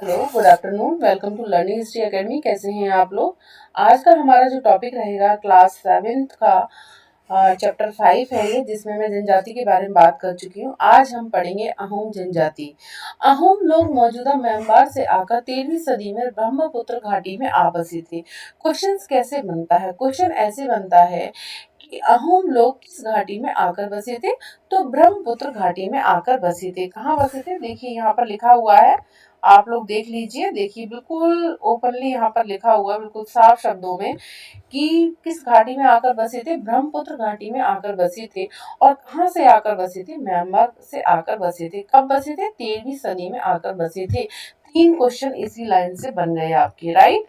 Hello, good afternoon. Welcome to learning history academy. कैसे हैं आप लोग? आज का हमारा जो टॉपिक रहेगा क्लास 7th का चैप्टर 5 है ये, जिसमें मैं जनजाति के बारे में बात कर चुकी हूँ। आज हम पढ़ेंगे अहोम जनजाति। अहोम लोग मौजूदा म्यांमार से आकर 13वीं सदी में ब्रह्मपुत्र घाटी में आ बसे थे। क्वेश्चन कैसे बनता है? क्वेश्चन ऐसे बनता है कि अहोम लोग किस घाटी में आकर बसे थे? तो ब्रह्मपुत्र घाटी में आकर बसे थे। कहाँ बसे थे? देखिए यहाँ पर लिखा हुआ है, आप लोग देख लीजिए। देखिए बिल्कुल ओपनली यहाँ पर लिखा हुआ है, बिल्कुल साफ शब्दों में, कि किस घाटी में आकर बसे थे? ब्रह्मपुत्र घाटी में आकर बसे थे। और कहाँ से आकर बसे थे? म्यांमार से आकर बसे थे। कब बसे थे? 13वीं सदी में आकर बसे थे। 3 क्वेश्चन इसी लाइन से बन गए आपके, राइट।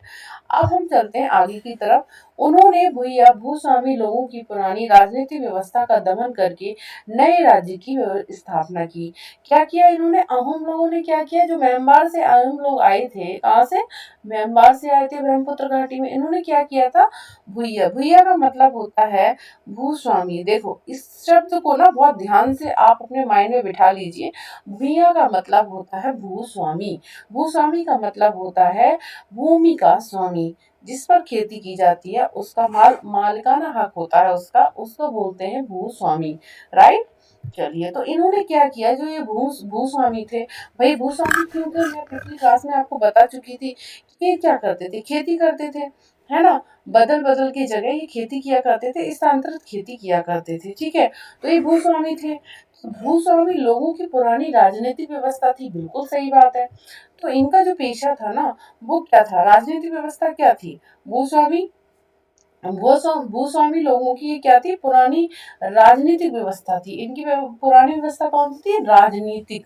अब हम चलते हैं आगे की तरफ। उन्होंने भूया भूस्वामी लोगों की पुरानी राजनीतिक व्यवस्था का दमन करके नए राज्य की स्थापना की। क्या किया इन्होंने? अहोम लोगों ने क्या किया? जो म्यांमार से अहोम लोग आए थे, कहाँ से? म्यांमार से आए थे ब्रह्मपुत्र घाटी में। इन्होंने क्या किया था? भूया। भूया का मतलब होता है भूस्वामी। देखो इस शब्द को ना बहुत ध्यान से आप अपने माइंड में बिठा लीजिए। भूया का मतलब होता है भूस्वामी। भूस्वामी का मतलब होता है भूमि का स्वामी। जिस पर खेती की जाती है उसका मालिकाना हक होता है, उसका, उसको बोलते हैं भूस्वामी, राइट। चलिए, तो इन्होंने क्या किया? जो ये भूस्वामी थे, भाई भूस्वामी क्यों थे? मैं पिछली क्लास में आपको बता चुकी थी कि ये क्या करते थे? खेती करते थे, है ना। बदल बदल की जगह ये खेती किया करते थे, स्थानांतरित खेती किया करते थे, ठीक है। तो ये भूस्वामी थे। तो भूस्वामी लोगों की पुरानी राजनीतिक व्यवस्था थी, बिल्कुल सही बात है। तो इनका जो पेशा था ना, वो क्या था? राजनीतिक व्यवस्था क्या थी? भूस्वामी भूस्वामी लोगों की ये क्या थी? पुरानी राजनीतिक व्यवस्था थी। इनकी पुरानी व्यवस्था कौन सी थी? राजनीतिक,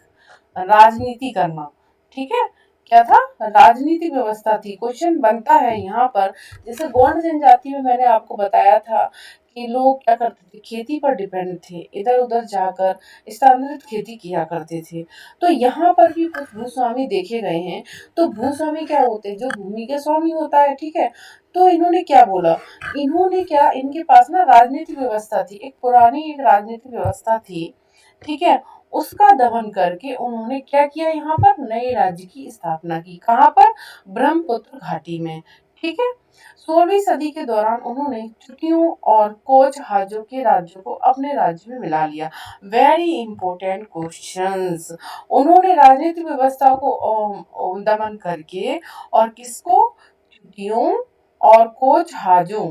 राजनीति करना, ठीक है। क्या था? राजनीतिक व्यवस्था थी। क्वेश्चन बनता है यहाँ पर, जैसे गौंड जनजाति में मैंने आपको बताया था कि लोग क्या करते थे? खेती पर डिपेंड थे, इधर उधर जाकर स्थानांतरित खेती किया करते थे। तो यहाँ पर भी कुछ भूस्वामी देखे गए हैं। तो भूस्वामी क्या होते हैं? जो भूमि के स्वामी होता है, ठीक है। तो इन्होंने क्या बोला? इन्होंने क्या, इनके पास ना राजनीतिक व्यवस्था थी, एक पुरानी एक राजनीतिक व्यवस्था थी, ठीक है। उसका दमन करके उन्होंने क्या किया? यहाँ पर नए राज्य की स्थापना की। कहाँ पर? ब्रह्मपुत्र घाटी में, ठीक है। 16वीं सदी के दौरान उन्होंने चुटियों और कोच हाजों के राज्यों को अपने राज्य में मिला लिया। Very important questions. उन्होंने राजनीतिक व्यवस्था को दमन करके, और किसको? चुटियों और कोच हाजों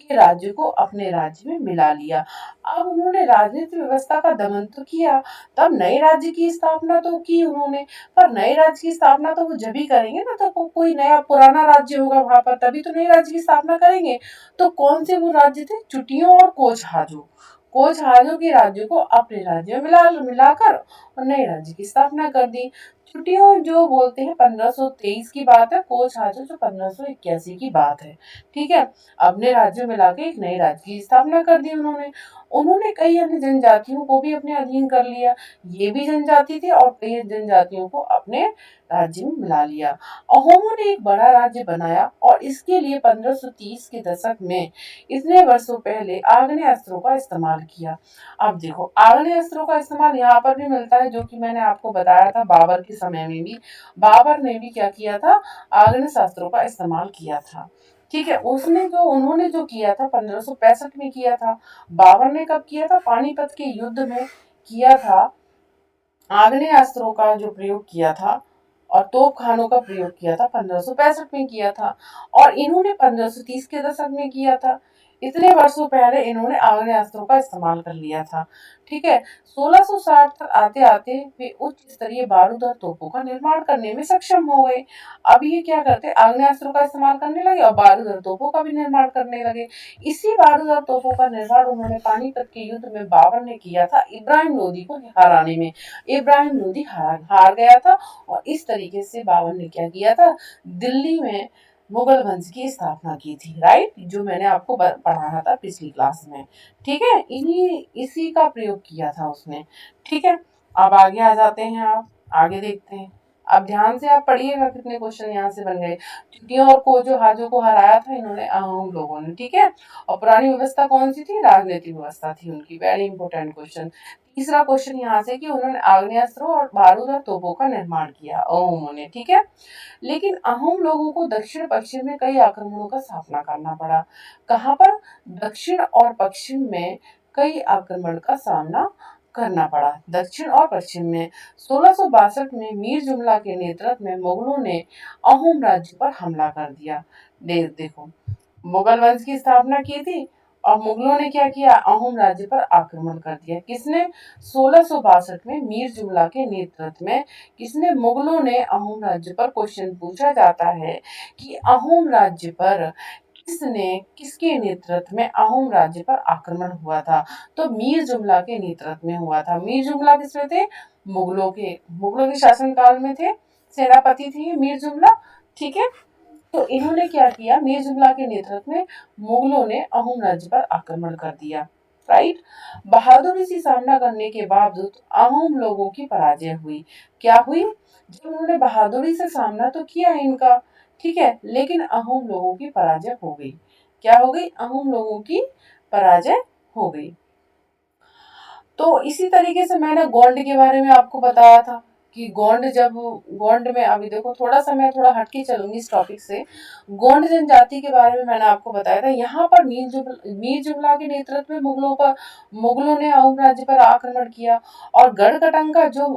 के राज्य को अपने राज्य में मिला लिया। अब उन्होंने राजनीतिक व्यवस्था का दमन तो किया, तब नए राज्य की स्थापना तो की उन्होंने। पर नए राज्य की स्थापना तो वो जब ही करेंगे ना, तो कोई नया पुराना राज्य होगा वहां पर, तभी तो नए राज्य की स्थापना करेंगे। तो कौन से वो राज्य थे? चुटियों और कोच हाजों के राज्यों को अपने राज्य में मिलाकर और नए राज्य की स्थापना कर दी। छुट्टियों जो बोलते हैं 1523 की बात है, कोच हाजो जो 1581 की बात है, ठीक है। अपने राज्य में लाके एक नए राज्य की स्थापना कर दी उन्होंने। उन्होंने कई अन्य जनजातियों को भी अपने अधीन कर लिया। ये भी जनजाति थे और कई जनजातियों को अपने राज्य में मिला लिया। अहोमों ने एक बड़ा राज्य बनाया और इसके लिए 1530 के दशक में, इतने वर्षों पहले, आग्नेय अस्त्रों का इस्तेमाल किया। अब देखो आग्नेय अस्त्रों का इस्तेमाल यहाँ पर भी मिलता है, जो कि मैंने आपको बताया था बाबर के समय में भी। बाबर ने भी क्या किया था? आग्नेय अस्त्रों का इस्तेमाल किया था, ठीक है। उसने जो, उन्होंने जो किया था 1565 में किया था। बाबर ने कब किया था? पानीपत के युद्ध में किया था। आग्नेय अस्त्रों का जो प्रयोग किया था और तोप खानों का प्रयोग किया था 1565 में किया था। और इन्होंने 1530 के दशक में किया था। इतने वर्षों पहले इन्होंने आग्नेय अस्त्रों का इस्तेमाल कर लिया था, ठीक है। 1660 तक आते आते वे उच्च स्तरीय बारूद और तोपों का निर्माण करने में सक्षम हो गए। अब ये क्या करते? आग्नेय अस्त्रों का इस्तेमाल करने लगे और बारूद और तोपों का भी निर्माण करने लगे। इसी बारूद और तोपों का निर्माण उन्होंने पानीपत के युद्ध में बाबर ने किया था, इब्राहिम लोदी को हराने में। इब्राहिम लोदी हार गया था और इस तरीके से बाबर ने क्या किया था? दिल्ली में मुगल वंश की स्थापना की थी, राइट। जो मैंने आपको पढ़ाया था पिछली क्लास में, ठीक है। इसी का प्रयोग किया था उसने, ठीक है। अब आगे आ जाते हैं, आप आगे देखते हैं। अब ध्यान से आप पढ़िएगा कितने क्वेश्चन यहाँ से बन गए। चुटियों और कोजो हाजो को हराया था इन्होंने, अहोम लोगों ने, ठीक है। और पुरानी व्यवस्था कौन सी थी? राजनीतिक व्यवस्था थी उनकी। Very important question. तीसरा क्वेश्चन यहाँ से कि उन्होंने आग्नेयास्त्रों और बारूद और तोपों का निर्माण किया अहोमों ने, ठीक है। लेकिन अहोम लोगों को दक्षिण पश्चिम में कई आक्रमणों का सामना करना पड़ा। कहाँ पर? दक्षिण और पश्चिम में कई आक्रमण का सामना करना पड़ा, दक्षिण और पश्चिम में। 1662 में मीर जुमला के नेतृत्व में मुगलों ने अहोम राज्य पर हमला कर दिया। देखो, मुगल वंश की स्थापना की थी और मुगलों ने क्या किया? अहोम राज्य पर आक्रमण कर दिया। किसने? 1662 में मीर जुमला के नेतृत्व में। किसने? मुगलों ने अहोम राज्य पर। क्वेश्चन पूछा जाता है कि अहोम राज्य पर किसके नेतृत्व में अहोम राज्य पर आक्रमण हुआ था? तो मीर जुमला के नेतृत्व में हुआ था। मीर जुमला किसमें थे? मुगलों के शासनकाल में थे, सेनापति थे मीर जुमला, ठीक है। तो इन्होंने क्या किया? मीर जुमला के नेतृत्व में मुगलों ने अहोम राज्य पर आक्रमण कर दिया, राइट। बहादुरी से सामना करने के बावजूद अहोम लोगों की पराजय हुई। क्या हुई? जब उन्होंने बहादुरी से सामना तो किया इनका, ठीक है, लेकिन अहोम लोगों की पराजय हो गई। क्या हो गई? अहोम लोगों की पराजय हो गई। तो इसी तरीके से मैंने गोंड के बारे में आपको बताया था कि गोंड में, अभी देखो थोड़ा सा मैं थोड़ा हटके चलूंगी इस टॉपिक से। गोंड जनजाति के बारे में मैंने आपको बताया था। यहाँ पर मीर जुमला के नेतृत्व में मुगलों ने अहोम राज्य पर आक्रमण किया। और गढ़कटंका जो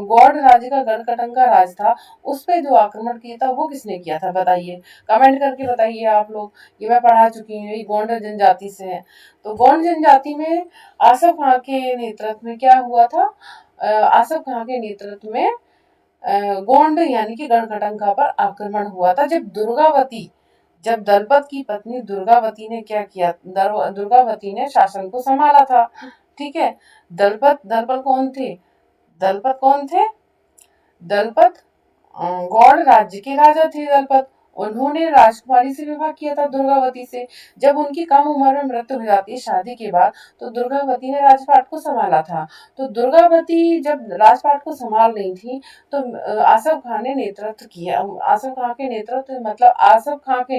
गौड़ राज्य का गढ़कटंका राज था, उस पर जो आक्रमण किया था वो किसने किया था? बताइए, कमेंट करके बताइए आप लोग। ये मैं पढ़ा चुकी हूँ, ये गोंड जनजाति से है। तो गोंड जनजाति में आसफ खां के नेतृत्व में क्या हुआ था? आसफ खां के नेतृत्व में गोंड यानी कि गढ़कटंका पर आक्रमण हुआ था। जब दलपत की पत्नी दुर्गावती ने क्या किया? दुर्गावती ने शासन को संभाला था, ठीक है। दलपत कौन थे? दलपत गौड़ राज्य के राजा थे दलपत। उन्होंने राजकुमारी से विवाह किया था दुर्गावती से। जब उनकी कम उम्र में मृत्यु हो जाती है शादी के बाद, तो दुर्गावती ने राजपाट को संभाला था। तो दुर्गावती जब राजपाट को संभाल रही थी, तो आसफ खां ने नेतृत्व किया। आसफ खां के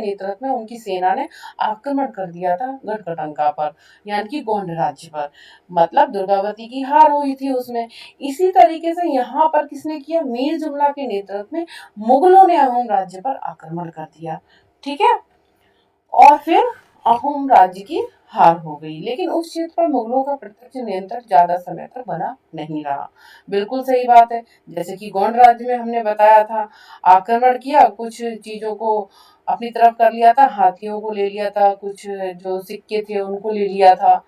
नेतृत्व में उनकी सेना ने आक्रमण कर दिया था गढ़कटंका पर, यानी कि गोंड राज्य पर। मतलब दुर्गावती की हार हुई थी उसमें। इसी तरीके से यहाँ पर किसने किया? मीर जुमला के नेतृत्व में मुगलों ने अहोम राज्य पर आक्रमण कर दिया, ठीक है। और फिर अहोम राज्य की हार हो गई। लेकिन उस क्षेत्र पर मुगलों का प्रत्यक्ष नियंत्रण ज्यादा समय तक बना नहीं रहा। बिल्कुल सही बात है। जैसे कि गोंड राज्य में हमने बताया था, आक्रमण किया, कुछ चीजों को अपनी तरफ कर लिया था, हाथियों को ले लिया था, कुछ जो सिक्के थे उनको ले लिया था,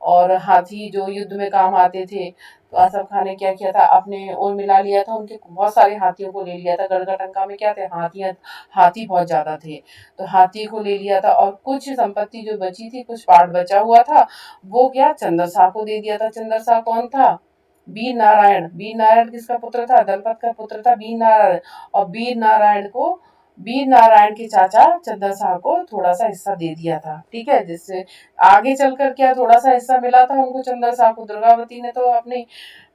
और हाथी जो युद्ध में काम आते थे, तो आसफ खान ने क्या किया था? अपने ओर मिला लिया था, उनके बहुत सारे हाथियों को ले लिया था। गढ़कटंका में क्या थे? हाथी बहुत ज्यादा थे, तो हाथी को ले लिया था। और कुछ संपत्ति जो बची थी, कुछ पार्ट बचा हुआ था, वो क्या? चंद्र शाह को दे दिया था। चंद्र शाह कौन था? वीर नारायण किसका पुत्र था? दलपत का पुत्र था वीर नारायण। और वीर नारायण के चाचा चंद्र शाह को थोड़ा सा हिस्सा दे दिया था, ठीक है। जिससे आगे चलकर क्या थोड़ा सा हिस्सा मिला था उनको, चंद्र शाह को। दुर्गावती ने तो अपनी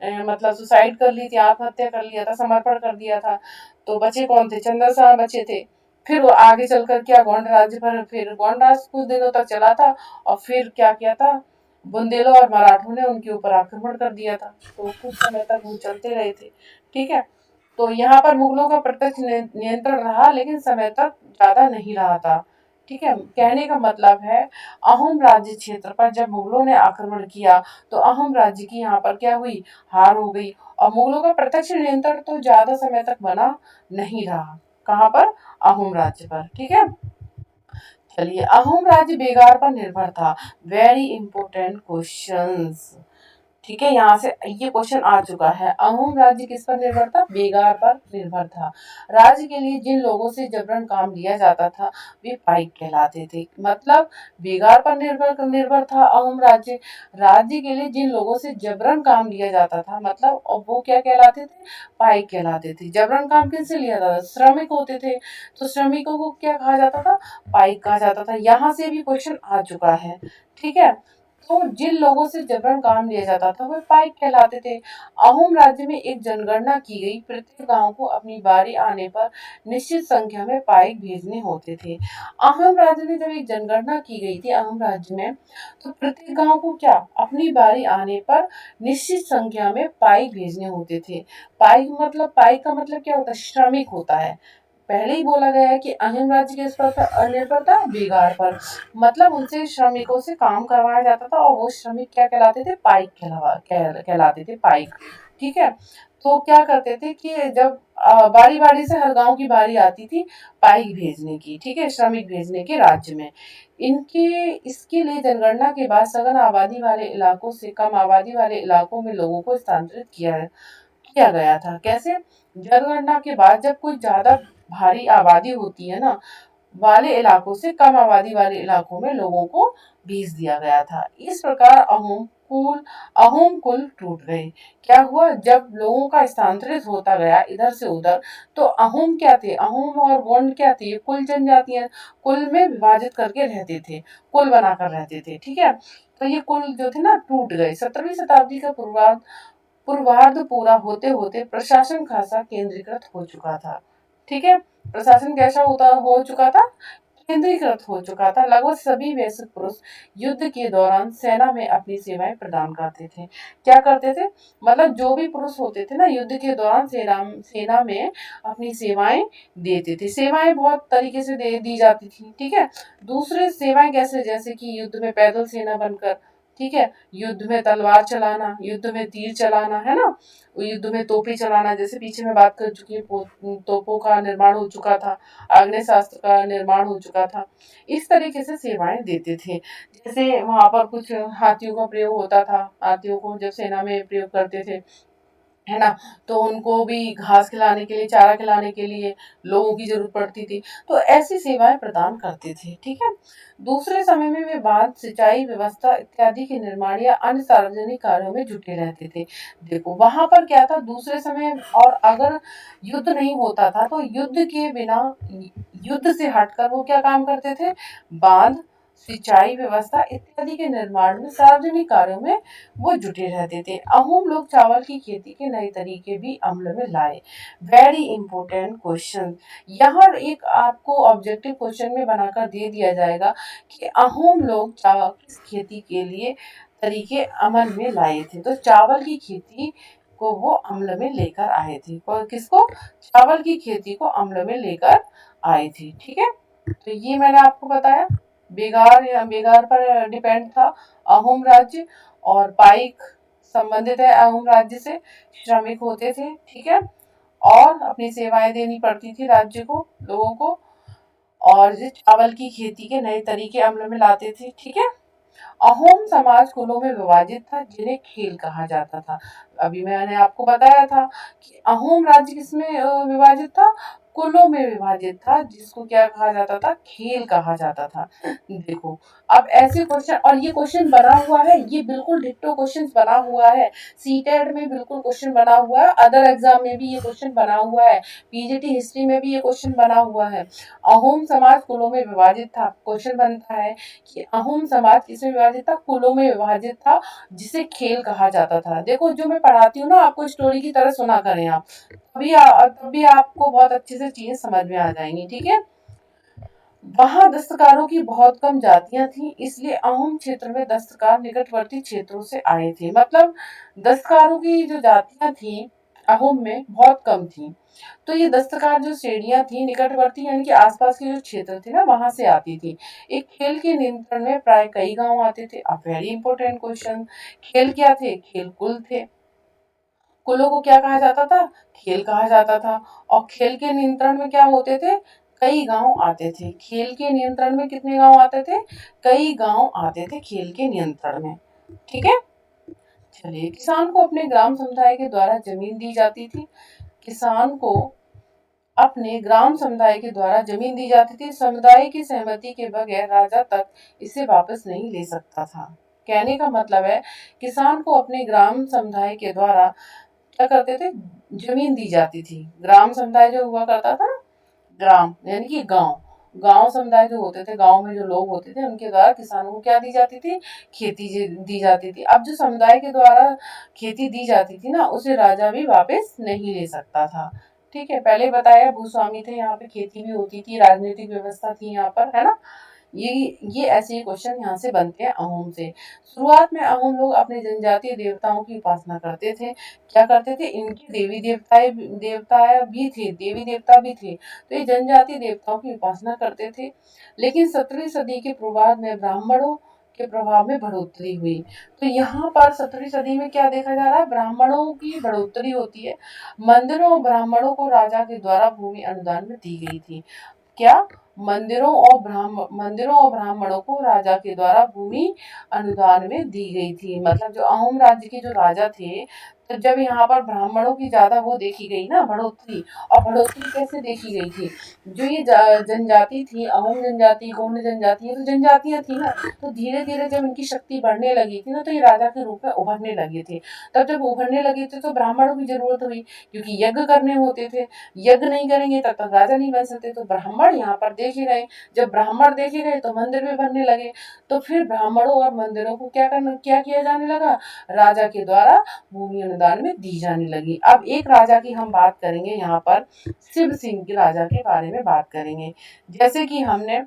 मतलब सुसाइड कर ली थी, आत्महत्या कर लिया था, समर्पण कर दिया था। तो बचे कौन थे? चंद्र शाह बचे थे। फिर वो आगे चलकर क्या गोंड राज्य पर, फिर गोंड राज्य कुछ दिनों तक चला था, और फिर क्या किया था? बुंदेलों और मराठों ने उनके ऊपर आक्रमण कर दिया था। तो कुछ समय तक वो चलते रहे थे, ठीक है। तो यहाँ पर मुगलों का प्रत्यक्ष नियंत्रण रहा, लेकिन समय तक ज्यादा नहीं रहा था, ठीक है। कहने का मतलब है, अहोम राज्य क्षेत्र पर जब मुगलों ने आक्रमण किया, तो अहोम राज्य की यहाँ पर क्या हुई? हार हो गई। और मुगलों का प्रत्यक्ष नियंत्रण तो ज्यादा समय तक बना नहीं रहा। कहाँ पर? अहोम राज्य पर, ठीक है। चलिए, अहोम राज्य बेगार पर निर्भर था। वेरी इंपॉर्टेंट क्वेश्चंस, ठीक है। यहाँ से ये क्वेश्चन आ चुका है। अहोम राज्य किस पर निर्भर था? बेगार पर निर्भर था। राज्य के लिए जिन लोगों से जबरन काम लिया जाता था, वे पाइक कहलाते थे। मतलब बेगार पर निर्भर था अहोम राज्य। राज्य के लिए जिन लोगों से जबरन काम लिया जाता था, मतलब वो क्या कहलाते थे? पाइक कहलाते थे। जबरन काम किनसे लिया जाता था? श्रमिक होते थे, तो श्रमिकों को क्या कहा जाता था? पाइक कहा जाता था। यहाँ से भी क्वेश्चन आ चुका है, ठीक है। तो जिन लोगों से जबरन काम लिया जाता था वे पाइक कहलाते थे। अहोम राज्य में एक जनगणना की गई, प्रत्येक गांव को अपनी बारी आने पर निश्चित संख्या में पाइक भेजने होते थे। अहोम राज्य में जब एक जनगणना की गई थी अहोम राज्य में, तो प्रत्येक गांव को क्या अपनी बारी आने पर निश्चित संख्या में पाइक भेजने होते थे। पाइक का मतलब क्या होता है, श्रमिक होता है। पहले ही बोला गया है कि अहीम राज्य किस पर था, निर्भर था, बेगार पर। मतलब उनसे श्रमिकों से काम करवाया जाता था और वो श्रमिक क्या कहलाते थे, पाइक कहलाते थे, पाइक। ठीक है। तो क्या करते थे कि जब बारी बारी से हर गांव की बारी आती थी पाइक भेजने की, ठीक है, श्रमिक भेजने के राज्य में। इनके इसके लिए जनगणना के बाद सघन आबादी वाले इलाकों से कम आबादी वाले इलाकों में लोगों को स्थानांतरित किया गया था। कैसे? जनगणना के बाद जब कोई ज्यादा भारी आबादी होती है ना, वाले इलाकों से कम आबादी वाले इलाकों में लोगों को भेज दिया गया था। इस प्रकार अहोम कुल टूट गए। क्या हुआ, जब लोगों का स्थानांतरित होता गया इधर से उधर, तो अहोम क्या थे, अहोम और गोंड क्या थे, ये कुल जनजातियां कुल में विभाजित करके रहते थे, कुल बनाकर रहते थे। ठीक है। तो ये कुल जो थे ना टूट गए। 17वीं शताब्दी का पूर्वार्ध पूरा होते होते प्रशासन खासा केंद्रीकृत हो चुका था। ठीक है। प्रशासन कैसा होता हो चुका था, केंद्रीकृत हो चुका था। लगभग सभी वयस्क पुरुष युद्ध के दौरान सेना में अपनी सेवाएं प्रदान करते थे। क्या करते थे, मतलब जो भी पुरुष होते थे ना युद्ध के दौरान सेना में अपनी सेवाएं देते थे। सेवाएं बहुत तरीके से दी जाती थी। ठीक है। दूसरे सेवाएं कैसे, जैसे कि युद्ध में पैदल सेना बनकर, ठीक है, युद्ध में तलवार चलाना, युद्ध में तीर चलाना, है ना, युद्ध में तोपे चलाना, जैसे पीछे मैं बात कर चुकी हूँ, तोपों का निर्माण हो चुका था, आग्नेय शास्त्र का निर्माण हो चुका था। इस तरीके से सेवाएं देते थे। जैसे वहां पर कुछ हाथियों का प्रयोग होता था, हाथियों को जब सेना में प्रयोग करते थे, है ना, तो उनको भी घास खिलाने के लिए, चारा खिलाने के लिए लोगों की जरूरत पड़ती थी। तो ऐसी सेवाएं प्रदान करते थे। ठीक है। दूसरे समय में वे बांध, सिंचाई व्यवस्था इत्यादि के निर्माण या अन्य सार्वजनिक कार्यों में जुटे रहते थे। देखो वहां पर क्या था, दूसरे समय, और अगर युद्ध नहीं होता था तो युद्ध के बिना, युद्ध से हटकर वो क्या काम करते थे, बांध, सिंचाई व्यवस्था इत्यादि के निर्माण में, सार्वजनिक कार्यों में वो जुटे रहते थे। अहोम लोग चावल की खेती के नए तरीके भी अमल में लाए। वेरी इंपॉर्टेंट क्वेश्चन, यहाँ एक आपको ऑब्जेक्टिव क्वेश्चन में बनाकर दे दिया जाएगा कि अहोम लोग चावल किस खेती के लिए तरीके अमल में लाए थे। तो चावल की खेती को वो अमल में लेकर आए थे। और किसको, चावल की खेती को अमल में लेकर आए थे। ठीक है। तो ये मैंने आपको बताया, बेगार पर डिपेंड था अहोम राज्य, और पाइक संबंधित है अहोम राज्य से, श्रमिक होते थे। ठीक है। और अपनी सेवाएं देनी पड़ती थी राज्य को, लोगों को, और ये चावल की खेती के नए तरीके अमल में लाते थे। ठीक है। अहोम समाज कुलों में विभाजित था, जिन्हें खेल कहा जाता था। अभी मैंने आपको बताया था कि अहोम राज्य किसमें विभाजित था, कुलों में विभाजित था, जिसको क्या कहा जाता था, खेल कहा जाता था। देखो अब ऐसे क्वेश्चन, और ये क्वेश्चन बना हुआ है, ये बिल्कुल डिट्टो क्वेश्चन बना हुआ है, सीटेट में बिल्कुल क्वेश्चन बना हुआ है, अदर एग्जाम में भी ये क्वेश्चन बना हुआ है, पीजीटी हिस्ट्री में भी ये क्वेश्चन बना हुआ है। अहोम समाज कुलों में विभाजित था। क्वेश्चन बनता है कि अहोम समाज किसमें विभाजित था, कुलों में विभाजित था, जिसे खेल कहा जाता था। देखो जो मैं पढ़ाती हूँ ना आपको, स्टोरी की तरह सुना करें आप, तभी आपको बहुत अच्छे से चीजें समझ में आ जाएंगी। ठीक है। वहां दस्तकारों की बहुत कम जातियां थी, इसलिए अहोम क्षेत्र में दस्तकार निकटवर्ती क्षेत्रों से आए थे। मतलब दस्तकारों की जो जातियां थी अहोम में बहुत कम थी। तो ये दस्तकार जो श्रेणियां थी निकटवर्ती, यानी कि आसपास के जो क्षेत्र थे ना वहां से आती थी। एक खेल के नियंत्रण में प्राय कई गांव आते थे। अब वेरी इंपॉर्टेंट क्वेश्चन, खेल क्या थे, खेल कुल थे। कुलों को क्या कहा जाता था, खेल कहा जाता था। और खेल के नियंत्रण में क्या होते थे, कई गांव आते थे। खेल के नियंत्रण में कितने गांव आते थे, कई गांव आते थे खेल के नियंत्रण में। ठीक है। चलिए, किसान को अपने ग्राम समुदाय के द्वारा जमीन दी जाती थी। किसान को अपने ग्राम समुदाय के द्वारा जमीन दी जाती थी। समुदाय की सहमति के बगैर राजा तक इसे वापस नहीं ले सकता था। कहने का मतलब है, किसान को अपने ग्राम समुदाय के द्वारा क्या करते थे, जमीन दी जाती थी। ग्राम समुदाय जो हुआ करता था ना, ग्राम यानी कि गांव, गांव समुदाय जो होते थे, गांव में जो लोग होते थे, उनके द्वारा किसानों को क्या दी जाती थी, खेती दी जाती थी। अब जो समुदाय के द्वारा खेती दी जाती थी ना, उसे राजा भी वापस नहीं ले सकता था। ठीक है, पहले बताया भूस्वामी थे, यहाँ पे खेती भी होती थी, राजनीतिक व्यवस्था थी यहाँ पर, है ना। ये ये ऐसे क्वेश्चन यहाँ से बनते हैं अहोम से। शुरुआत में अहोम लोग अपने जनजातीय देवताओं की उपासना करते थे। क्या करते थे, इनके देवता भी थे, देवी देवता भी थे, तो ये जनजातीय देवताओं की उपासना करते थे। लेकिन 17वीं सदी के पूर्वार्ध में ब्राह्मणों के प्रभाव में बढ़ोतरी हुई। तो यहाँ पर 17वीं सदी में क्या देखा जा रहा है, ब्राह्मणों की बढ़ोतरी होती है। मंदिरों और ब्राह्मणों को राजा के द्वारा भूमि अनुदान में दी गई थी। क्या, मंदिरों और ब्राह्मणों को राजा के द्वारा भूमि अनुदान में दी गई थी। मतलब जो अहोम राज्य के जो राजा थे, तो जब यहाँ पर ब्राह्मणों की ज्यादा वो देखी गई ना, बढ़ोतरी, और बढ़ोतरी कैसे देखी गई थी, जो ये जनजाति थी, अहोम जनजाति, गोंड जनजाति, ये तो जनजातियां थी ना, तो धीरे धीरे जब इनकी शक्ति बढ़ने लगी थी ना, तो ये राजा के रूप में उभरने लगे थे। तब जब उभरने लगे थे तो ब्राह्मणों की जरूरत हुई, क्योंकि यज्ञ करने होते थे, यज्ञ नहीं करेंगे तब तक राजा नहीं बन सकते, तो ब्राह्मण यहाँ पर देखे गए। जब ब्राह्मण देखे गए तो मंदिर भी बनने लगे। तो फिर ब्राह्मणों और मंदिरों को क्या किया जाने लगा, राजा के द्वारा भूमि अनुदान में दी जाने लगी। अब एक राजा की हम बात करेंगे यहाँ पर, शिव सिंह के राजा के बारे में बात करेंगे। जैसे कि हमने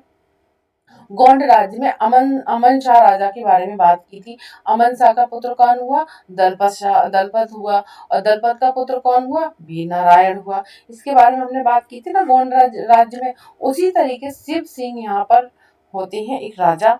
गोंड राज्य में अमन शाह राजा के बारे में बात की थी। अमन शाह का पुत्र कौन हुआ, दलपत हुआ, और दलपत का पुत्र कौन हुआ, वीर नारायण हुआ। इसके बारे में हमने बात की थी ना गोंड राज्य में। उसी तरीके शिव सिंह यहाँ पर होते हैं एक राजा,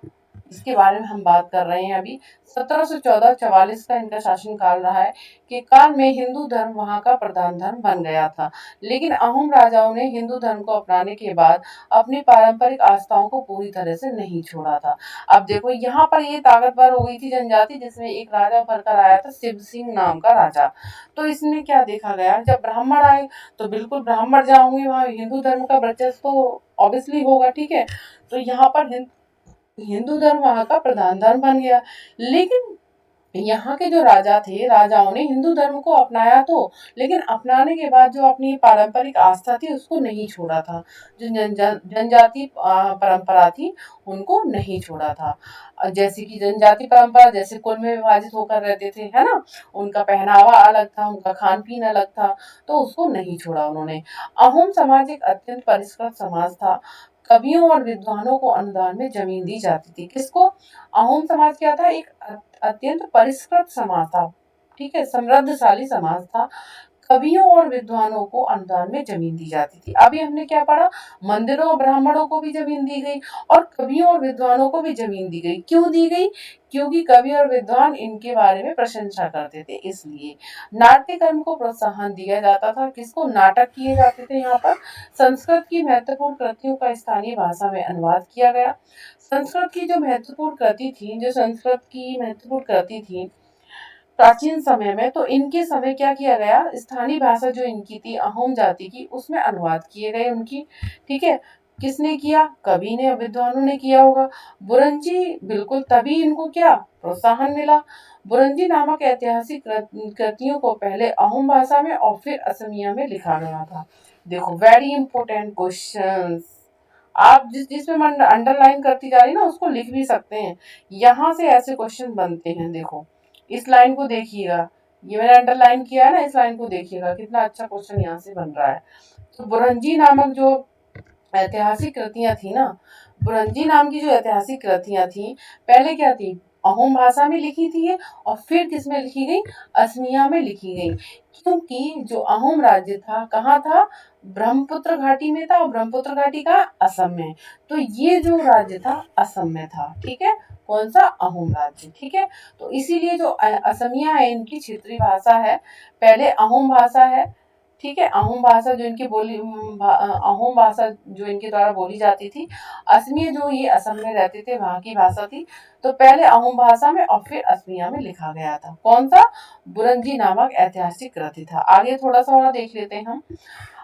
इसके बारे में हम बात कर रहे हैं अभी। 1714-44 का इनका शासन काल रहा है, कि काल में हिंदू धर्म वहां का प्रधान धर्म बन गया था। लेकिन अहोम राजाओं ने हिंदू धर्म को अपनाने के बाद अपनी पारंपरिक आस्थाओं को पूरी तरह से नहीं छोड़ा था। अब देखो यहाँ पर ये ताकतवर हो गई थी जनजाति, जिसमें एक राजा भर कर आया था, शिव सिंह नाम का राजा। तो इसमें क्या देखा गया, जब ब्राह्मण आए तो बिल्कुल ब्राह्मण जहाँ होंगे वहाँ हिंदू धर्म का वर्चस्व तो ऑब्वियसली होगा, ठीक है। तो यहाँ पर हिंदू धर्म वहां का प्रधान धर्म बन गया। लेकिन यहाँ के जो राजा थे, राजाओं ने हिंदू धर्म को अपनाया तो, लेकिन अपनाने के बाद जो अपनी पारंपरिक आस्था थी उसको नहीं छोड़ा था। जो जनजाति परंपरा थी उनको नहीं छोड़ा था। जैसे कि जनजाति परंपरा, जैसे कुल में विभाजित होकर रहते थे, है ना, उनका पहनावा अलग था, उनका खान पीन अलग था, तो उसको नहीं छोड़ा उन्होंने। अहोम समाज एक अत्यंत परिष्कृत समाज था। कवियों और विद्वानों को अनुदान में जमीन दी जाती थी। किसको, अहोम समाज क्या था, एक अत्यंत परिष्कृत समाज था, ठीक है, समृद्धशाली समाज था। कवियों और विद्वानों को अनुदान में जमीन दी जाती थी। अभी हमने क्या पढ़ा, मंदिरों और ब्राह्मणों को भी जमीन दी गई, और कवियों और विद्वानों को भी जमीन दी गई। क्यों दी गई, क्योंकि कवि और विद्वान इनके बारे में प्रशंसा करते थे, इसलिए। नाट्य कर्म को प्रोत्साहन दिया जाता था। किसको, नाटक किए जाते थे यहाँ पर। संस्कृत की महत्वपूर्ण कृतियों का स्थानीय भाषा में अनुवाद किया गया। संस्कृत की जो महत्वपूर्ण कृति थी, जो संस्कृत की महत्वपूर्ण कृति थी प्राचीन समय में, तो इनके समय क्या किया गया, स्थानीय भाषा जो इनकी थी अहोम जाति की, उसमें अनुवाद किए गए उनकी, ठीक है। किसने किया, कवि ने, विद्वानों ने किया होगा। बुरंजी, बिल्कुल, तभी इनको क्या प्रोत्साहन मिला। बुरंजी नामक ऐतिहासिक कृतियों को पहले अहोम भाषा में और फिर असमिया में लिखा गया था। देखो, वेरी इंपॉर्टेंट क्वेश्चन, आप जिसमें अंडरलाइन करती जा रही ना उसको लिख भी सकते हैं। यहाँ से ऐसे क्वेश्चन बनते हैं। देखो, इस लाइन को देखिएगा, ये मैंने अंडरलाइन किया है ना, इस लाइन को देखिएगा, कितना अच्छा क्वेश्चन यहाँ से बन रहा है। तो बुरंजी नामक जो ऐतिहासिक कृतियां थी ना, बुरंजी नाम की जो ऐतिहासिक कृतियां थी, पहले क्या थी, अहोम भाषा में लिखी थी ये, और फिर किस में लिखी गई, असमिया में लिखी गई। क्योंकि जो अहोम राज्य था कहाँ था, ब्रह्मपुत्र घाटी में था, और ब्रह्मपुत्र घाटी का असम में। तो ये जो राज्य था असम में था, ठीक है, कौन सा, अहोम राज्य, ठीक है। तो इसीलिए जो असमिया है इनकी क्षेत्रीय भाषा है, पहले अहोम भाषा है, ठीक है, अहोम भाषा जो इनकी अहोम भाषा जो इनके द्वारा बोली जाती थी। असमिया जो ये असम में रहते थे वहां की भाषा थी। तो पहले अहोम भाषा में और फिर असमिया में लिखा गया था। कौन सा, बुरंजी नामक ऐतिहासिक कृति था। आगे थोड़ा सा और देख लेते हैं हम।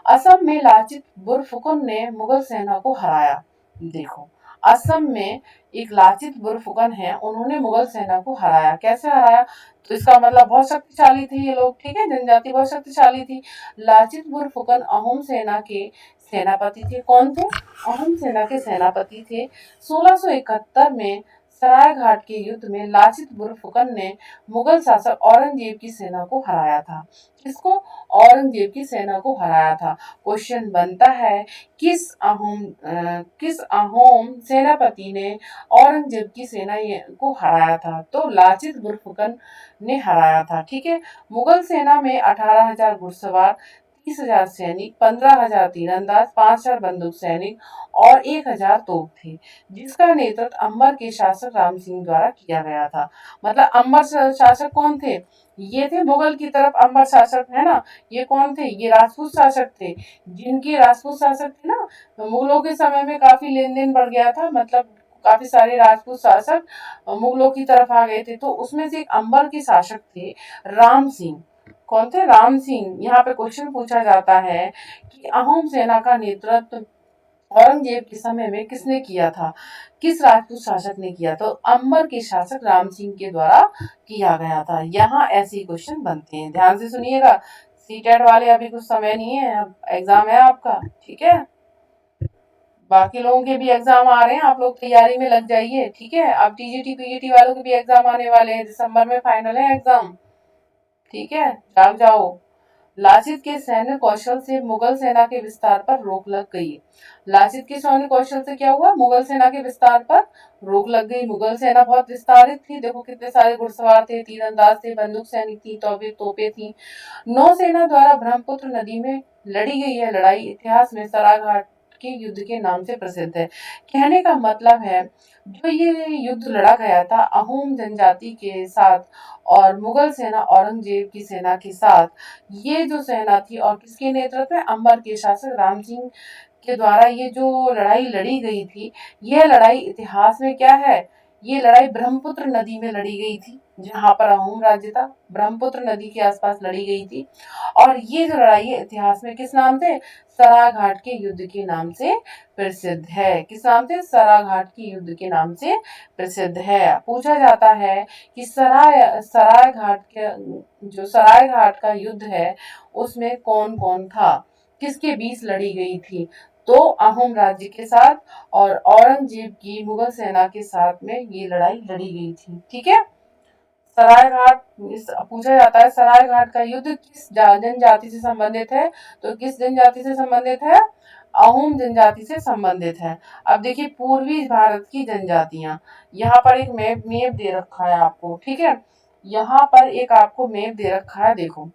असम में लाचित बुरफुकन ने मुगल सेना को हराया। देखो, असम में एक लाचित बुरफुकन है, उन्होंने मुगल सेना को हराया। कैसे हराया, तो इसका मतलब बहुत शक्तिशाली थे ये लोग, ठीक है, जनजाति बहुत शक्तिशाली थी। लाचित बुरफुकन अहोम सेना के सेनापति थे। कौन थे? अहोम सेना के सेनापति थे। 1671 में सरायघाट के युद्ध में लाचित बुरफुकन ने मुगल शासक औरंगजेब की सेना को हराया था। किसको? औरंगजेब की सेना को हराया था। क्वेश्चन बनता है किस अहोम सेनापति ने औरंगजेब की सेना को हराया था? तो लाचित बुरफुकन ने हराया था। ठीक है। मुगल सेना में 18,000 घुड़सवार, 30,000 सैनिक, 15,000 तीरंदाज, 5,000 बंदूक सैनिक और 1,000 तोप थे, जिसका नेतृत्व अंबर के शासक राम सिंह द्वारा किया गया था। मतलब अंबर शासक कौन थे? ये थे मुगल की तरफ अंबर शासक, है ना। ये कौन थे? ये राजपूत शासक थे। जिनके राजपूत शासक थे ना, तो मुगलों के समय में काफी लेन देन बढ़ गया था। मतलब काफी सारे राजपूत शासक मुगलों की तरफ आ गए थे। तो उसमें से एक अंबर के शासक थे राम सिंह। कौन थे? राम सिंह। यहाँ पे क्वेश्चन पूछा जाता है कि अहोम सेना का नेतृत्व औरंगजेब के समय में किसने किया था? किस राजपूत शासक ने किया? तो अंबर के शासक राम सिंह के द्वारा किया गया था। यहाँ ऐसे ही क्वेश्चन बनते हैं, ध्यान से सुनिएगा। सीटेट वाले अभी कुछ समय नहीं है, अब एग्जाम है आपका। ठीक है। बाकी लोगों के भी एग्जाम आ रहे हैं, आप लोग तैयारी में लग जाइए। ठीक है। अब टीजीटी पीजीटी वालों के भी एग्जाम आने वाले हैं, दिसंबर में फाइनल है एग्जाम। ठीक है, जाग जाओ। लाचित के सैन्य कौशल से मुगल सेना के विस्तार पर रोक लग गई। लाचित के सैन्य कौशल से क्या हुआ? मुगल सेना के विस्तार पर रोक लग गई। मुगल सेना बहुत विस्तारित थी। देखो कितने सारे घुड़सवार थे, तीरंदाज थे, बंदूक सैनिक थी, तोपे थी। नौसेना द्वारा ब्रह्मपुत्र नदी में लड़ी गई यह लड़ाई इतिहास में सरायघाट के युद्ध के नाम से प्रसिद्ध है। कहने का मतलब है, जो ये युद्ध लड़ा गया था अहोम जनजाति के साथ और मुगल सेना औरंगजेब की सेना के साथ, ये जो सेना थी और किसके नेतृत्व में? अंबर के शासक राम सिंह के द्वारा ये जो लड़ाई लड़ी गई थी, यह लड़ाई इतिहास में क्या है? ये लड़ाई ब्रह्मपुत्र नदी में लड़ी गई थी, जहां पर अहोम राज्य था। ब्रह्मपुत्र नदी के आसपास लड़ी गई थी। और ये जो लड़ाई है इतिहास में किस नाम से? सरायघाट के युद्ध के नाम से प्रसिद्ध है। किस नाम से? सरायघाट के युद्ध के नाम से प्रसिद्ध है। पूछा जाता है कि सरायघाट के जो सरायघाट का युद्ध है उसमें कौन कौन था, किसके बीच लड़ी गई थी? तो अहोम राज्य के साथ और औरंगजेब की मुगल सेना के साथ में ये लड़ाई लड़ी गई थी। ठीक है। सरायघाट पूछा जाता है, सरायघाट का युद्ध किस जनजाति से संबंधित है? तो किस जनजाति से संबंधित है? अहोम जनजाति से संबंधित है। अब देखिए पूर्वी भारत की जनजातियां, यहाँ पर एक मैप दे रखा है आपको। ठीक है। यहाँ पर एक आपको मैप दे रखा है, देखो।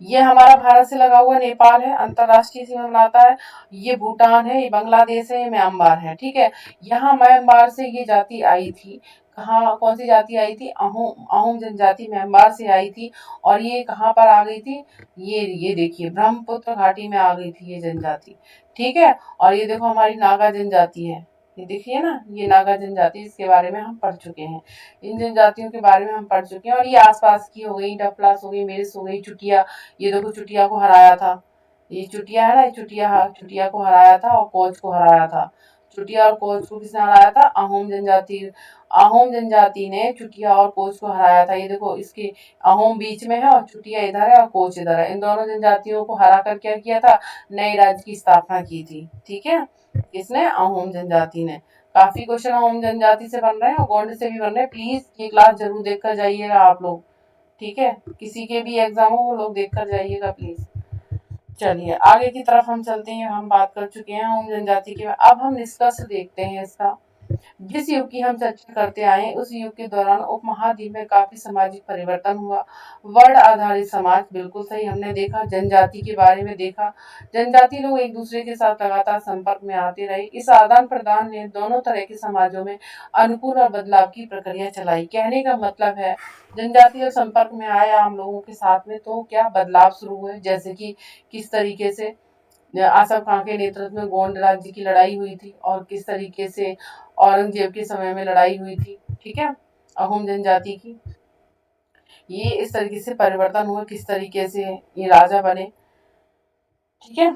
ये हमारा भारत से लगा हुआ नेपाल है, अंतरराष्ट्रीय सीमा बनाता है। ये भूटान है, ये बांग्लादेश है, ये म्यांमार है। ठीक है। यहाँ म्यांमार से ये जाति आई थी। कहाँ, कौन सी जाति आई थी? अहोम जनजाति म्यांमार से आई थी। और ये कहाँ पर आ गई थी? ये देखिए ब्रह्मपुत्र घाटी में आ गई थी ये जनजाति। ठीक है। और ये देखो हमारी नागा जनजाति है, ये देखिए ना, ये नागा जनजाति, इसके बारे में हम पढ़ चुके हैं। इन जनजातियों के बारे में हम पढ़ चुके हैं। और ये आसपास की हो गई, डफलास हो गई, मेरिस हो गई, चुटिया। ये देखो चुटिया को हराया था। ये चुटिया है ना, ये चुटिया को हराया था और कोच को हराया था। चुटिया और कोच को किसने हराया था? अहोम जनजाति ने चुटिया और कोच को हराया था। ये देखो इसके अहोम बीच में है और चुटिया इधर है और कोच इधर है। इन दोनों जनजातियों को हरा कर क्या किया था? नए राज्य की स्थापना की थी। ठीक है। किसने? अहोम जनजाति ने। काफी क्वेश्चन अहोम जनजाति से बन रहे हैं और गोंड से भी बन रहे हैं। प्लीज ये क्लास जरूर देख कर जाइएगा आप लोग। ठीक है। किसी के भी एग्जाम हो वो लोग देख कर जाइएगा प्लीज। चलिए आगे की तरफ हम चलते हैं। हम बात कर चुके हैं अहोम जनजाति के। अब हम निष्कर्ष देखते हैं इसका। जिस युग की हम चर्चा करते आए हैं, उस युग के दौरान उपमहाद्वीप में काफी सामाजिक परिवर्तन हुआ। वर्ण आधारित समाज, बिल्कुल सही हमने देखा। जनजाति के बारे में देखा। जनजाति लोग एक दूसरे के साथ लगातार संपर्क में आते रहे। इस आदान प्रदान ने दोनों तरह के समाजों में अनुकूल और बदलाव की प्रक्रिया चलाई। कहने का मतलब है, जनजाति जब संपर्क में आए आम लोगों के साथ में तो क्या बदलाव शुरू हुए। जैसे कि किस तरीके से आसफ खां के नेतृत्व में गोंड राज्य की लड़ाई हुई थी और किस तरीके से औरंगजेब के समय में लड़ाई हुई थी। ठीक है। अहोम जनजाति की ये इस तरीके से परिवर्तन हुआ, किस तरीके से ये राजा बने। ठीक है।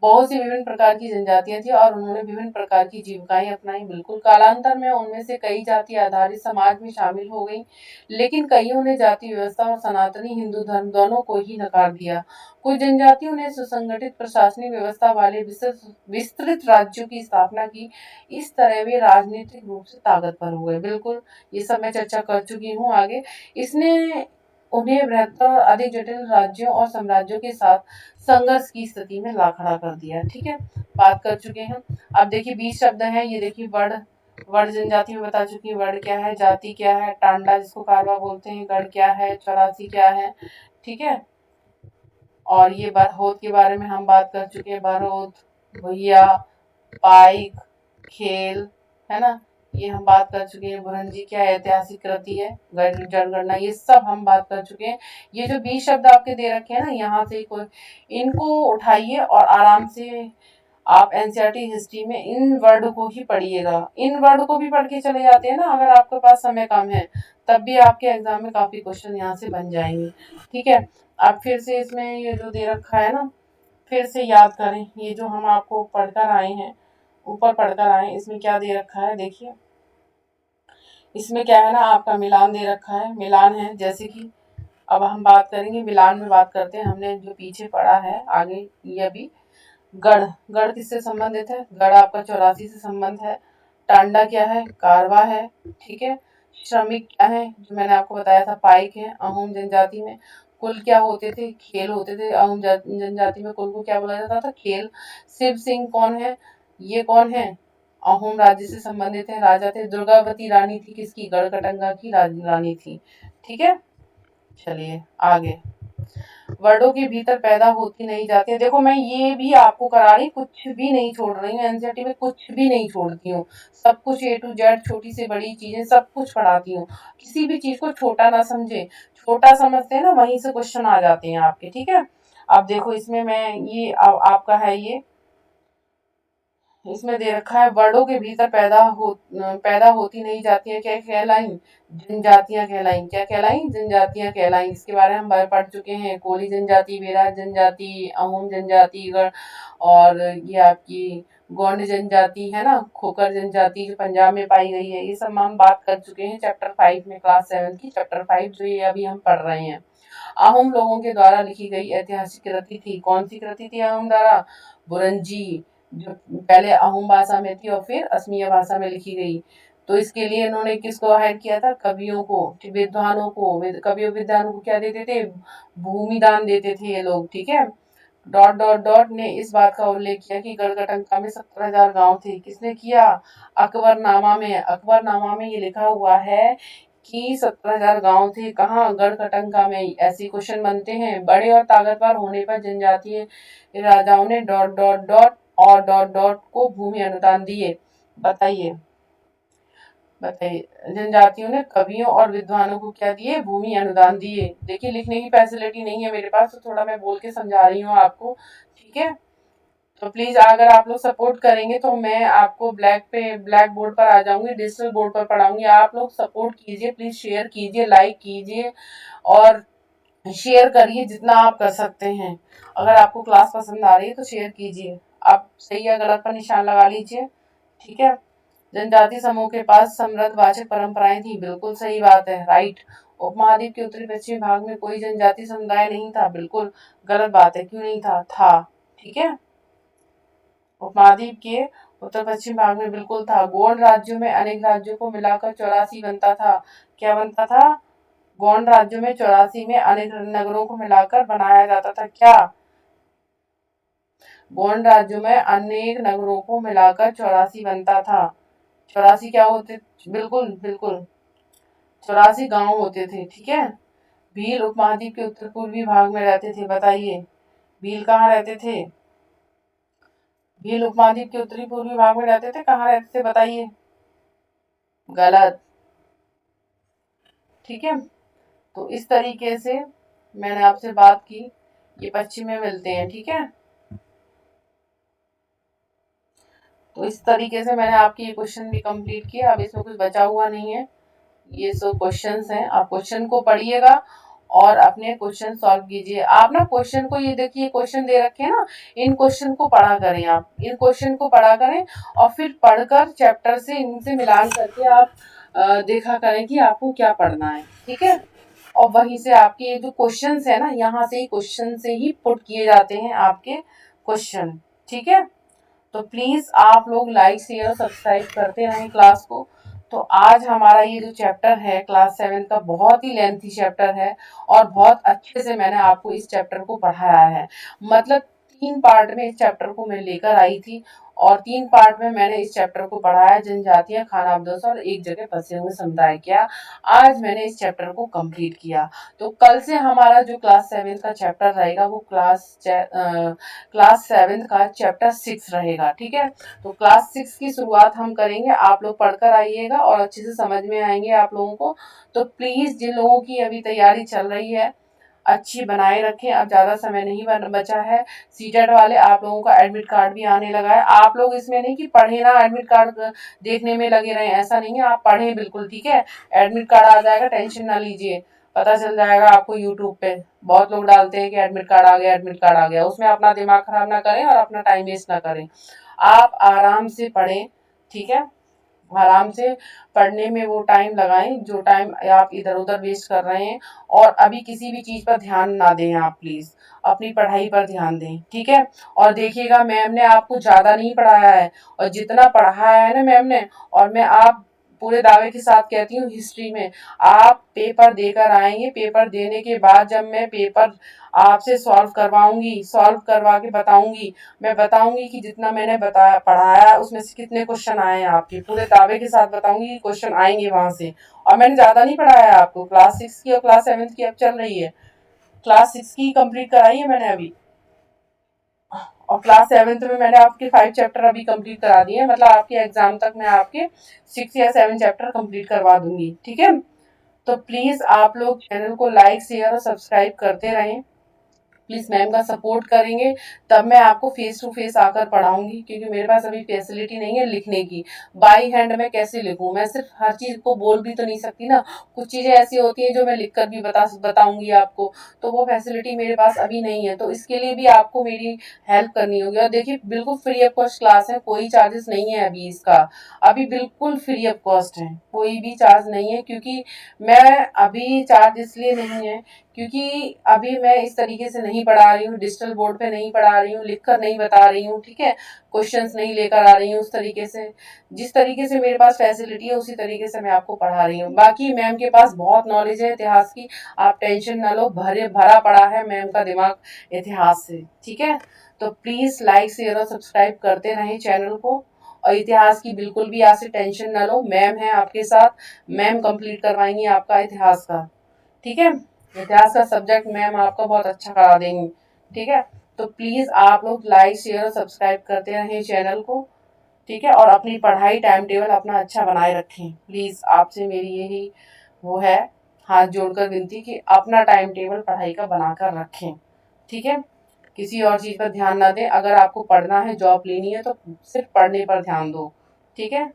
बहुत सी विभिन्न प्रकार की जनजातियां थी और उन्होंने विभिन्न प्रकार की जीविकाएं अपनाई। बिल्कुल कालांतर में उनमें से कई जाति आधारित समाज में शामिल हो गई, लेकिन कईयों ने जाति व्यवस्था और सनातनी हिंदू धर्म दोनों को ही नकार दिया। कुछ जनजातियों ने सुसंगठित प्रशासनिक व्यवस्था वाले विस्तृत राज्यों की स्थापना की। इस तरह वे राजनीतिक रूप से ताकतवर हो गए। बिल्कुल, ये सब मैं चर्चा कर चुकी हूँ आगे। इसने उन्हें बृहत्तर और अधिक जटिल राज्यों और साम्राज्यों के साथ संघर्ष की स्थिति में ला खड़ा कर दिया। ठीक है, बात कर चुके हैं। अब देखिए 20 शब्द हैं, ये देखिए वर्ण, वर्ण जनजाति में बता चुकी हूँ। वर्ण क्या है, जाति क्या है, टांडा जिसको कारवा बोलते हैं, गढ़ क्या है, चौरासी क्या है। ठीक है, और ये बरहोत के बारे में हम बात कर चुके हैं। बरहोत, भैया, पाइक, खेल, है ना, ये हम बात कर चुके हैं। बुरंजी क्या ऐतिहासिक कृति है, जनगणना, ये सब हम बात कर चुके हैं। ये जो 20 शब्द आपके दे रखे हैं ना, यहाँ से कोई इनको उठाइए और आराम से आप एनसीईआरटी हिस्ट्री में इन वर्ड को ही पढ़िएगा। इन वर्ड को भी पढ़ के चले जाते हैं ना, अगर आपके पास समय कम है तब भी आपके एग्जाम में काफी क्वेश्चन यहाँ से बन जाएंगे। ठीक है, आप फिर से इसमें ये जो दे रखा है ना, फिर से याद करें। ये जो हम आपको पढ़कर आए हैं, ऊपर पढ़कर आए, इसमें क्या दे रखा है देखिए। इसमें क्या है ना, आपका मिलान दे रखा है, मिलान है। जैसे कि अब हम बात करेंगे मिलान में, बात करते हैं। हमने जो पीछे पढ़ा है आगे, ये अभी गढ़, गढ़ किससे संबंधित है, गढ़ आपका 84 से संबंध है। टांडा क्या है, कारवा है। ठीक है, श्रमिक क्या है, जो मैंने आपको बताया था, पाइक है। अहोम जनजाति में कुल क्या होते थे, खेल होते थे। अहोम जनजाति में कुल को क्या बोला जाता था, खेल। शिव सिंह कौन है, ये कौन है, अहोम राज्य से संबंधित है, राजा थे। दुर्गावती रानी थी किसकी, गढ़कटंगा की रानी थी। ठीक है, चलिए आगे। वर्डों के भीतर पैदा होती नहीं जाती है। देखो मैं ये भी आपको करा रही, कुछ भी नहीं छोड़ रही हूँ, एनसीईआरटी में कुछ भी नहीं छोड़ती हूँ। सब कुछ ए टू जेड, छोटी से बड़ी चीजें सब कुछ पढ़ाती हूँ। किसी भी चीज को छोटा ना समझे, छोटा समझते हैं ना, वहीं से क्वेश्चन आ जाते हैं आपके। ठीक है, अब देखो इसमें मैं ये आपका है, ये इसमें दे रखा है, वर्डों के भीतर पैदा होती नहीं जाती है, क्या कहलाई, जनजातियां कहलाई। क्या कहलाई, जनजातियां कहलाई। इसके बारे में हम पढ़ चुके हैं। कोली जनजाति, बेरा जनजाति, अहोम जनजाति, और ये आपकी गोंड जनजाति है ना, खोकर जनजाति जो पंजाब में पाई गई है, ये सब हम बात कर चुके हैं चैप्टर 5 में, क्लास 7 की चैप्टर 5 जो ये अभी हम पढ़ रहे हैं। अहोम लोगों के द्वारा लिखी गई ऐतिहासिक कृति थी, कौन सी कृति थी अहोम द्वारा, बुरंजी, जो पहले अहोम भाषा में थी और फिर असमिया भाषा में लिखी गई। तो इसके लिए इन्होंने किसको हायर किया था, कवियों को, विद्वानों को। कवियों विद्वानों को क्या देते थे, भूमि दान देते थे ये लोग। ठीक है, डॉट डॉट डॉट ने इस बात का उल्लेख किया कि गढ़कटंका में 17,000 गांव थे। किसने किया, अकबरनामा में। अकबरनामा में ये लिखा हुआ है कि 17,000 गांव थे। कहाँ, गढ़कटंका में। ऐसे क्वेश्चन बनते हैं। बड़े और ताकतवर होने पर जनजातीय राजाओं ने डॉट डॉट डॉट और डॉट डॉट को भूमि अनुदान दिए। बताइए, बताइए, जनजातियों ने कवियों और विद्वानों को क्या दिए, भूमि अनुदान दिए। देखिए लिखने की फैसिलिटी नहीं है मेरे पास, तो थोड़ा मैं बोल के समझा रही हूँ आपको। ठीक है, तो प्लीज अगर आप लोग सपोर्ट करेंगे तो मैं आपको ब्लैक बोर्ड पर आ जाऊंगी, डिजिटल बोर्ड पर पढ़ाऊंगी। आप लोग सपोर्ट कीजिए, प्लीज शेयर कीजिए, लाइक कीजिए और शेयर करिए जितना आप कर सकते हैं। अगर आपको क्लास पसंद आ रही है तो शेयर कीजिए। आप सही या गलत पर निशान लगा लीजिए। ठीक है, जनजाति समूह के पास समृद्ध वाचक परंपराएं थी, बिल्कुल सही बात है, राइट। उपमहाद्वीप के उत्तरी पश्चिमी भाग में कोई जनजाति समुदाय नहीं था, बिल्कुल गलत बात है, क्यों नहीं था। ठीक है, उपमहाद्वीप के उत्तर पश्चिम भाग में बिल्कुल था। गोंड राज्यों में अनेक राज्यों को मिलाकर 84 बनता था। क्या बनता था, गोंड राज्यों में 84 में अनेक नगरों को मिलाकर बनाया जाता था। क्या, गोंड राज्यों में अनेक नगरों को मिलाकर 84 बनता था। 84 क्या होते, बिल्कुल बिल्कुल 84 गांव होते थे। ठीक है, भील उपमहाद्वीप के उत्तर पूर्वी भाग में रहते थे। बताइए, भील कहाँ रहते थे, भील उपमहाद्वीप के उत्तरी पूर्वी भाग में रहते थे, कहाँ रहते थे बताइए, गलत। ठीक है, तो इस तरीके से मैंने आपसे बात की, ये पश्चिम में मिलते हैं। ठीक है, तो इस तरीके से मैंने आपकी ये क्वेश्चन भी कंप्लीट किया। अब इसमें कुछ बचा हुआ नहीं है, ये सब क्वेश्चंस हैं। आप क्वेश्चन को पढ़िएगा और अपने क्वेश्चन सॉल्व कीजिए। आप ना क्वेश्चन को, ये देखिए क्वेश्चन दे रखे हैं ना, इन क्वेश्चन को पढ़ा करें, आप इन क्वेश्चन को पढ़ा करें और फिर पढ़कर चैप्टर से इनसे मिलान करके आप देखा करें कि आपको क्या पढ़ना है, ठीक है। और वहीं से आपके ये जो क्वेश्चंस है ना, यहाँ से ही क्वेश्चन से ही पुट किए जाते हैं आपके क्वेश्चन, ठीक है। तो प्लीज आप लोग लाइक शेयर और सब्सक्राइब करते रहें क्लास को। तो आज हमारा ये जो चैप्टर है क्लास 7 का, बहुत ही लेंथी चैप्टर है और बहुत अच्छे से मैंने आपको इस चैप्टर को पढ़ाया है। मतलब 3 पार्ट में इस चैप्टर को मैं लेकर आई थी और 3 पार्ट में मैंने इस चैप्टर को पढ़ाया, जनजातियां, खानाबदोश और एक जगह फंसे हुए समुदाय। क्या आज मैंने इस चैप्टर को कंप्लीट किया। तो कल से हमारा जो क्लास 7 का चैप्टर रहेगा वो क्लास 7 का चैप्टर 6 रहेगा, ठीक है। तो क्लास 6 की शुरुआत हम करेंगे, आप लोग पढ़कर आइएगा और अच्छे से समझ में आएंगे आप लोगों को। तो प्लीज जिन लोगों की अभी तैयारी चल रही है अच्छी बनाए रखें, अब ज्यादा समय नहीं बचा है। सीटेट वाले आप लोगों का एडमिट कार्ड भी आने लगा है। आप लोग इसमें नहीं कि पढ़े ना एडमिट कार्ड देखने में लगे रहे, ऐसा नहीं है, आप पढ़े बिल्कुल, ठीक है। एडमिट कार्ड आ जाएगा, टेंशन ना लीजिए, पता चल जाएगा आपको यूट्यूब पे। बहुत लोग डालते हैं कि एडमिट कार्ड आ गया, एडमिट कार्ड आ गया, उसमें अपना दिमाग खराब ना करें और अपना टाइम वेस्ट ना करें। आप आराम से पढ़ें, ठीक है। आराम से पढ़ने में वो टाइम लगाएं जो टाइम आप इधर उधर वेस्ट कर रहे हैं। और अभी किसी भी चीज पर ध्यान ना दें, आप प्लीज अपनी पढ़ाई पर ध्यान दें, ठीक है। और देखिएगा मैम ने आपको ज्यादा नहीं पढ़ाया है, और जितना पढ़ाया है ना मैम ने, और मैं आप पूरे दावे के साथ कहती हूँ, हिस्ट्री में आप पेपर देकर आएंगे। पेपर देने के बाद जब मैं पेपर आपसे सॉल्व करवाऊंगी, सॉल्व करवा के बताऊंगी, मैं बताऊंगी कि जितना मैंने बताया पढ़ाया उसमें से कितने क्वेश्चन आए हैं आपके, पूरे दावे के साथ बताऊंगी कि क्वेश्चन आएंगे वहां से। और मैंने ज्यादा नहीं पढ़ाया है आपको, क्लास 6 की और क्लास 7 की अब चल रही है, क्लास 6 की कंप्लीट कराई है मैंने अभी, और क्लास 7 में मैंने आपके 5 चैप्टर अभी कंप्लीट करा दिए हैं। मतलब आपके एग्जाम तक मैं आपके 6 या 7 चैप्टर कंप्लीट करवा दूंगी, ठीक है। तो प्लीज आप लोग चैनल को लाइक शेयर और सब्सक्राइब करते रहें। प्लीज मैम का सपोर्ट करेंगे तब मैं आपको फेस टू फेस आकर पढ़ाऊंगी, क्योंकि मेरे पास अभी फैसिलिटी नहीं है लिखने की। बाई हैंड मैं कैसे लिखूं, मैं सिर्फ हर चीज को बोल भी तो नहीं सकती ना, कुछ चीजें ऐसी होती हैं जो मैं लिखकर भी बताऊंगी आपको, तो वो फैसिलिटी मेरे पास अभी नहीं है। तो इसके लिए भी आपको मेरी हेल्प करनी होगी। और देखिए बिल्कुल फ्री ऑफ कॉस्ट क्लास है, कोई चार्जेस नहीं है अभी इसका, अभी बिल्कुल फ्री ऑफ कॉस्ट है, कोई भी चार्ज नहीं है। क्योंकि मैं अभी चार्ज इसलिए नहीं है क्योंकि अभी मैं इस तरीके से नहीं पढ़ा रही हूँ, डिजिटल बोर्ड पे नहीं पढ़ा रही हूँ, लिखकर नहीं बता रही हूँ, ठीक है। क्वेश्चंस नहीं लेकर आ रही हूँ उस तरीके से, जिस तरीके से मेरे पास फैसिलिटी है उसी तरीके से मैं आपको पढ़ा रही हूँ। बाकी मैम के पास बहुत नॉलेज है इतिहास की, आप टेंशन ना लो, भरा पड़ा है मैम का दिमाग इतिहास से, ठीक है। तो प्लीज लाइक शेयर और सब्सक्राइब करते रहें चैनल को। और इतिहास की बिल्कुल भी आज से टेंशन ना लो, मैम है आपके साथ, मैम कंप्लीट करवाएंगी आपका इतिहास का, ठीक है। इतिहास का सब्जेक्ट मैम आपका बहुत अच्छा करा देंगी, ठीक है। तो प्लीज आप लोग लाइक शेयर और सब्सक्राइब करते रहें चैनल को, ठीक है। और अपनी पढ़ाई टाइम टेबल अपना अच्छा बनाए रखें, प्लीज आपसे मेरी यही वो है, हाथ जोड़कर विनती कि अपना टाइम टेबल पढ़ाई का बनाकर रखें, ठीक है। किसी और चीज पर ध्यान ना दें, अगर आपको पढ़ना है, जॉब लेनी है तो सिर्फ पढ़ने पर ध्यान दो, ठीक है।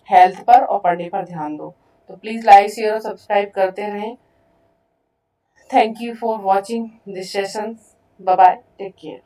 हेल्थ पर और पढ़ने पर ध्यान दो। तो प्लीज लाइक शेयर और सब्सक्राइब करते रहें। Thank you for watching this session. Bye bye. Take care.